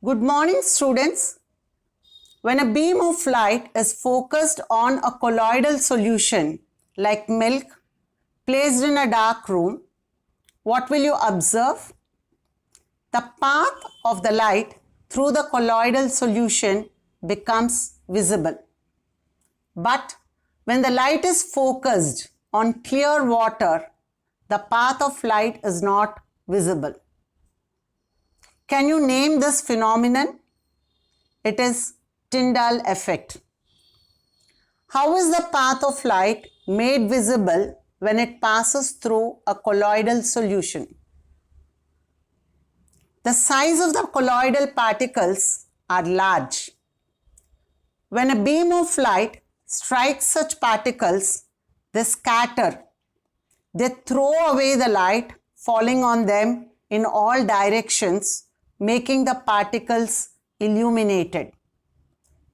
Good morning, students. When a beam of light is focused on a colloidal solution like milk placed in a dark room, what will you observe? The path of the light through the colloidal solution becomes visible. But when the light is focused on clear water, the path of light is not visible. Can you name this phenomenon? It is Tyndall effect. How is the path of light made visible when it passes through a colloidal solution? The size of the colloidal particles are large. When a beam of light strikes such particles, they scatter. They throw away the light, falling on them in all directions, making the particles illuminated.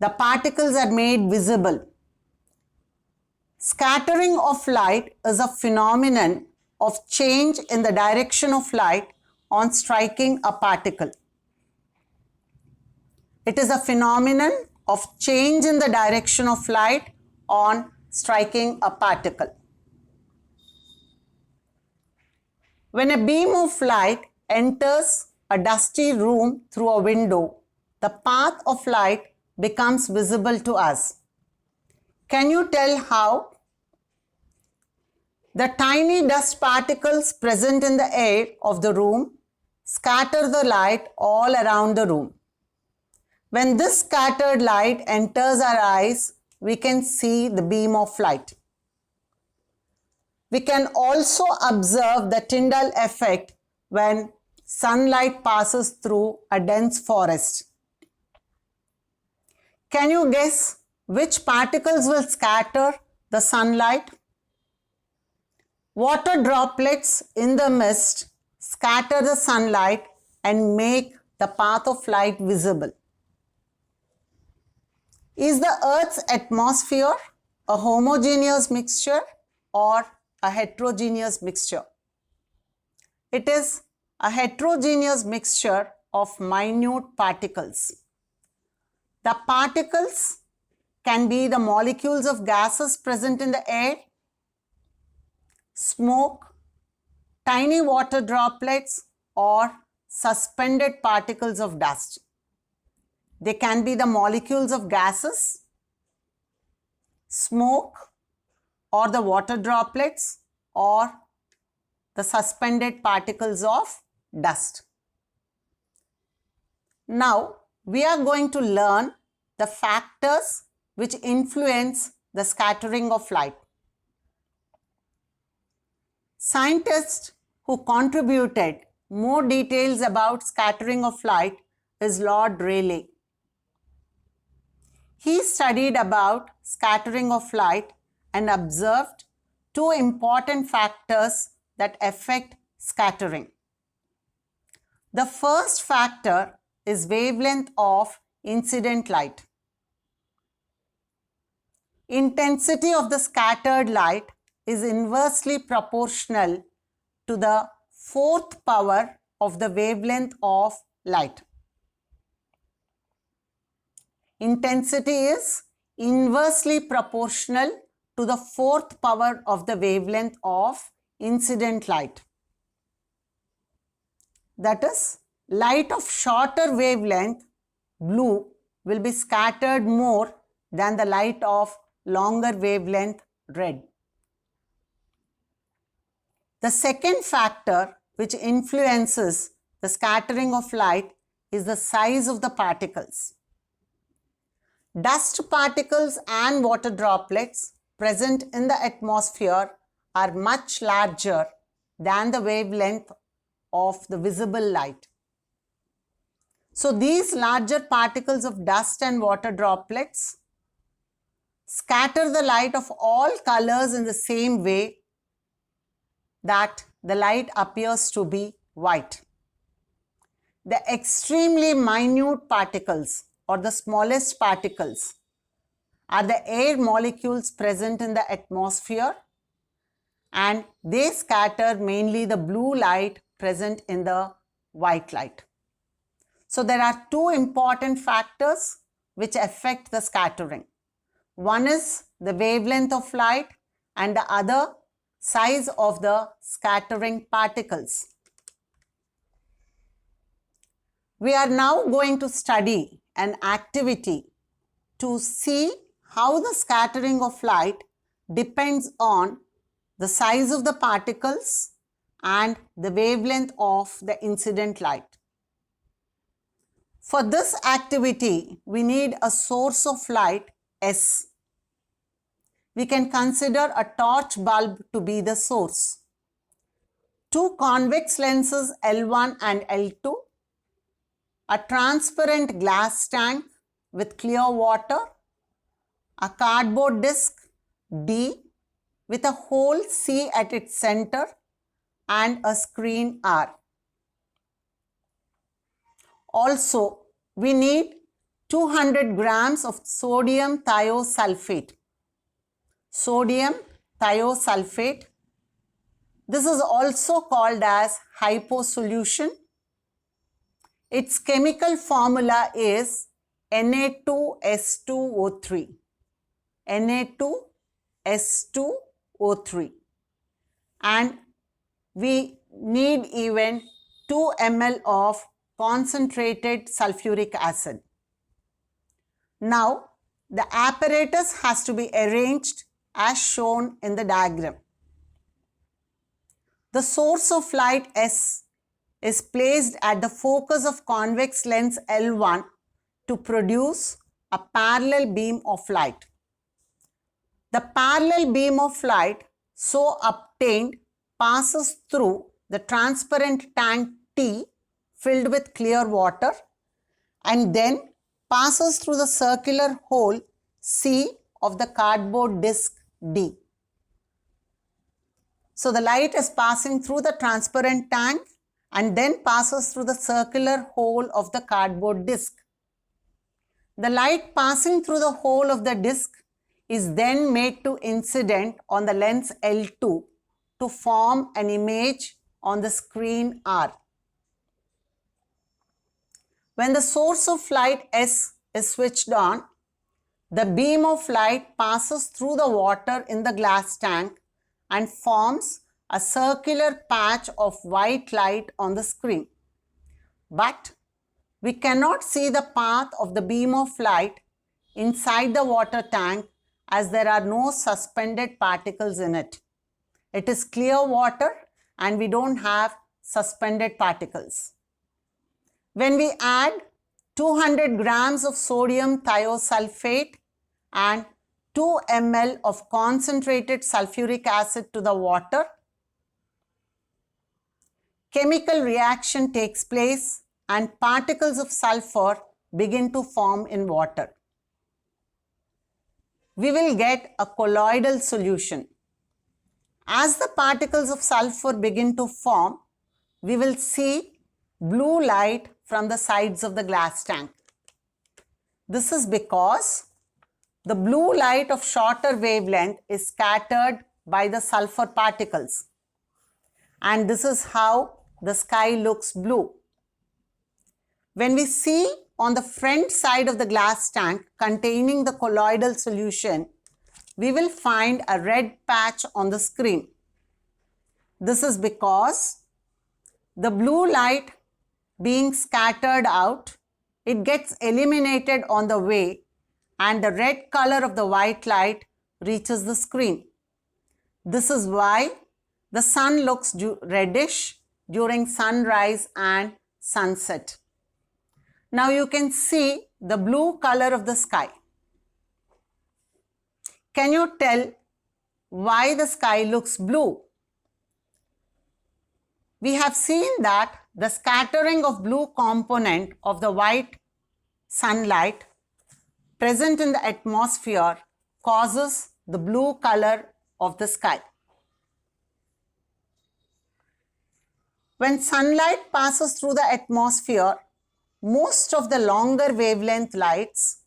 The particles are made visible. Scattering of light is a phenomenon of change in the direction of light on striking a particle. It is a phenomenon of change in the direction of light on striking a particle. When a beam of light enters a dusty room through a window, the path of light becomes visible to us. Can you tell how? The tiny dust particles present in the air of the room scatter the light all around the room. When this scattered light enters our eyes, we can see the beam of light. We can also observe the Tyndall effect when sunlight passes through a dense forest. Can you guess which particles will scatter the sunlight? Water droplets in the mist scatter the sunlight and make the path of light visible. Is the Earth's atmosphere a homogeneous mixture or a heterogeneous mixture? It is a heterogeneous mixture of minute particles. The particles can be the molecules of gases present in the air, smoke, tiny water droplets, or suspended particles of dust. They can be the molecules of gases, smoke, or the water droplets, or the suspended particles of dust. Now, we are going to learn the factors which influence the scattering of light. Scientists who contributed more details about scattering of light is Lord Rayleigh. He studied about scattering of light and observed two important factors that affect scattering. The first factor is wavelength of incident light. Intensity of the scattered light is inversely proportional to the fourth power of the wavelength of light. Intensity is inversely proportional to the fourth power of the wavelength of incident light. That is, light of shorter wavelength, blue, will be scattered more than the light of longer wavelength, red. The second factor which influences the scattering of light is the size of the particles. Dust particles and water droplets present in the atmosphere are much larger than the wavelength of the visible light. So these larger particles of dust and water droplets scatter the light of all colors in the same way that the light appears to be white. The extremely minute particles or the smallest particles are the air molecules present in the atmosphere, and they scatter mainly the blue light present in the white light. So there are two important factors which affect the scattering. One is the wavelength of light and the other size of the scattering particles. We are now going to study an activity to see how the scattering of light depends on the size of the particles and the wavelength of the incident light. For this activity, we need a source of light S. We can consider a torch bulb to be the source. Two convex lenses L1 and L2, a transparent glass tank with clear water, a cardboard disc D with a hole C at its center, and a screen R. Also, we need 200 grams of sodium thiosulfate. Sodium thiosulfate. This is also called as hypo solution. Its chemical formula is Na2S2O3. Na2S2O3. And we need even 2 ml of concentrated sulfuric acid. Now, the apparatus has to be arranged as shown in the diagram. The source of light S is placed at the focus of convex lens L1 to produce a parallel beam of light. The parallel beam of light so obtained passes through the transparent tank T filled with clear water and then passes through the circular hole C of the cardboard disc D. So the light is passing through the transparent tank and then passes through the circular hole of the cardboard disc. The light passing through the hole of the disc is then made to incident on the lens L2 to form an image on the screen R. When the source of light S is switched on, the beam of light passes through the water in the glass tank and forms a circular patch of white light on the screen. But we cannot see the path of the beam of light inside the water tank as there are no suspended particles in it. It is clear water and we don't have suspended particles. When we add 200 grams of sodium thiosulfate and 2 ml of concentrated sulfuric acid to the water, chemical reaction takes place and particles of sulfur begin to form in water. We will get a colloidal solution. As the particles of sulfur begin to form, we will see blue light from the sides of the glass tank. This is because the blue light of shorter wavelength is scattered by the sulfur particles. And this is how the sky looks blue. When we see on the front side of the glass tank containing the colloidal solution, we will find a red patch on the screen. This is because the blue light being scattered out, it gets eliminated on the way and the red color of the white light reaches the screen. This is why the sun looks reddish during sunrise and sunset. Now you can see the blue color of the sky. Can you tell why the sky looks blue? We have seen that the scattering of blue component of the white sunlight present in the atmosphere causes the blue color of the sky. When sunlight passes through the atmosphere, most of the longer wavelength lights,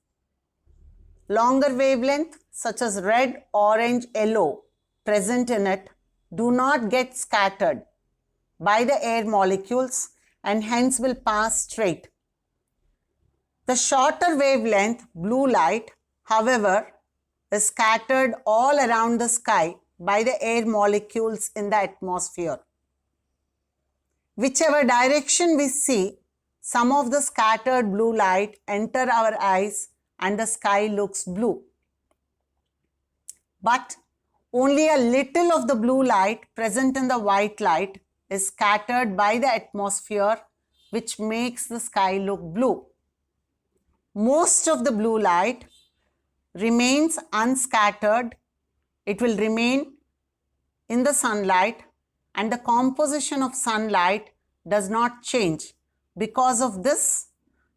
longer wavelength such as red, orange, yellow present in it do not get scattered by the air molecules and hence will pass straight. The shorter wavelength blue light, however, is scattered all around the sky by the air molecules in the atmosphere. Whichever direction we see, some of the scattered blue light enter our eyes and the sky looks blue. But only a little of the blue light present in the white light is scattered by the atmosphere, which makes the sky look blue. Most of the blue light remains unscattered. It will remain in the sunlight, and the composition of sunlight does not change. Because of this,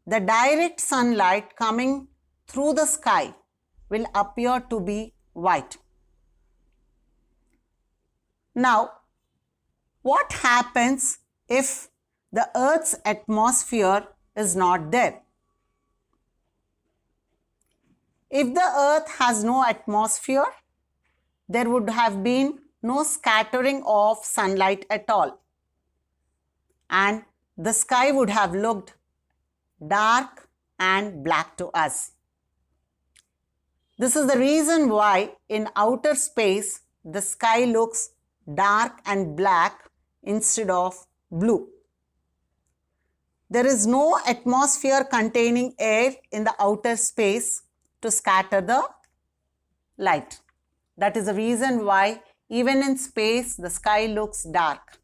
the direct sunlight coming through the sky will appear to be white. Now, what happens if the Earth's atmosphere is not there? If the Earth has no atmosphere, there would have been no scattering of sunlight at all, and the sky would have looked dark and black to us. This is the reason why in outer space the sky looks dark and black instead of blue. There is no atmosphere containing air in the outer space to scatter the light. That is the reason why even in space the sky looks dark.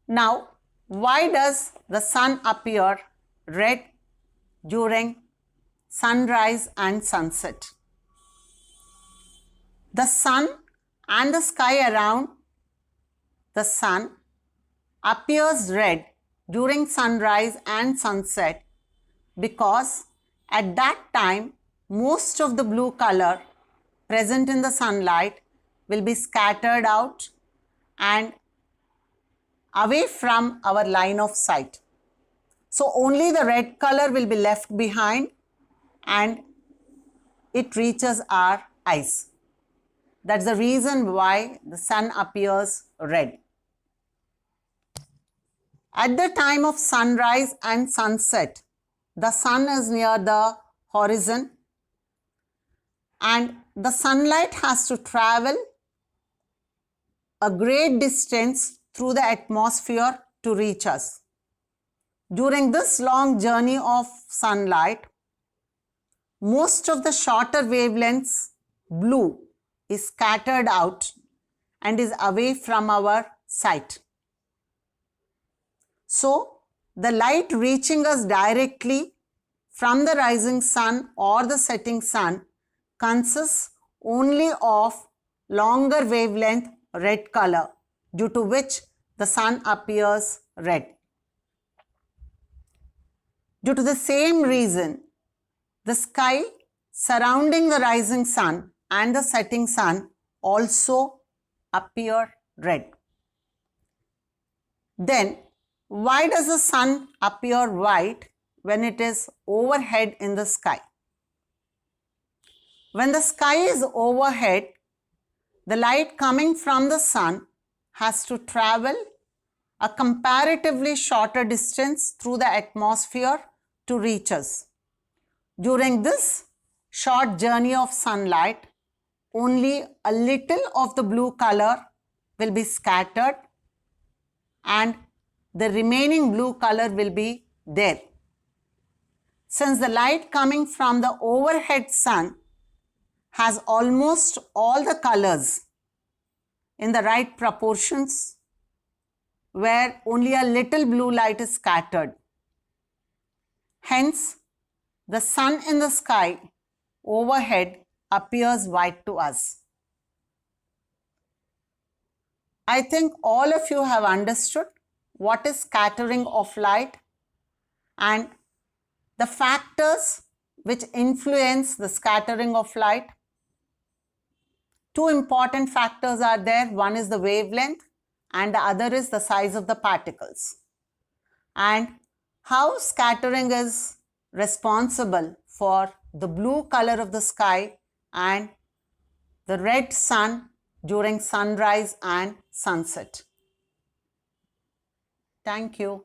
Now, why does the sun appear red during sunrise and sunset? The sun and the sky around the sun appears red during sunrise and sunset because at that time most of the blue color present in the sunlight will be scattered out and away from our line of sight. So only the red color will be left behind and it reaches our eyes. That's the reason why the sun appears red. At the time of sunrise and sunset, the sun is near the horizon and the sunlight has to travel a great distance through the atmosphere to reach us. During this long journey of sunlight, most of the shorter wavelengths blue is scattered out and is away from our sight. So, the light reaching us directly from the rising sun or the setting sun consists only of longer wavelength red color, due to which the sun appears red. Due to the same reason, the sky surrounding the rising sun and the setting sun also appear red. Then, why does the sun appear white when it is overhead in the sky? When the sky is overhead, the light coming from the sun has to travel a comparatively shorter distance through the atmosphere to reach us. During this short journey of sunlight, only a little of the blue color will be scattered and the remaining blue color will be there. Since the light coming from the overhead sun has almost all the colors in the right proportions, where only a little blue light is scattered. Hence, the sun in the sky overhead appears white to us. I think all of you have understood what is scattering of light and the factors which influence the scattering of light. Two important factors are there. One is the wavelength and the other is the size of the particles. And how scattering is responsible for the blue color of the sky and the red sun during sunrise and sunset. Thank you.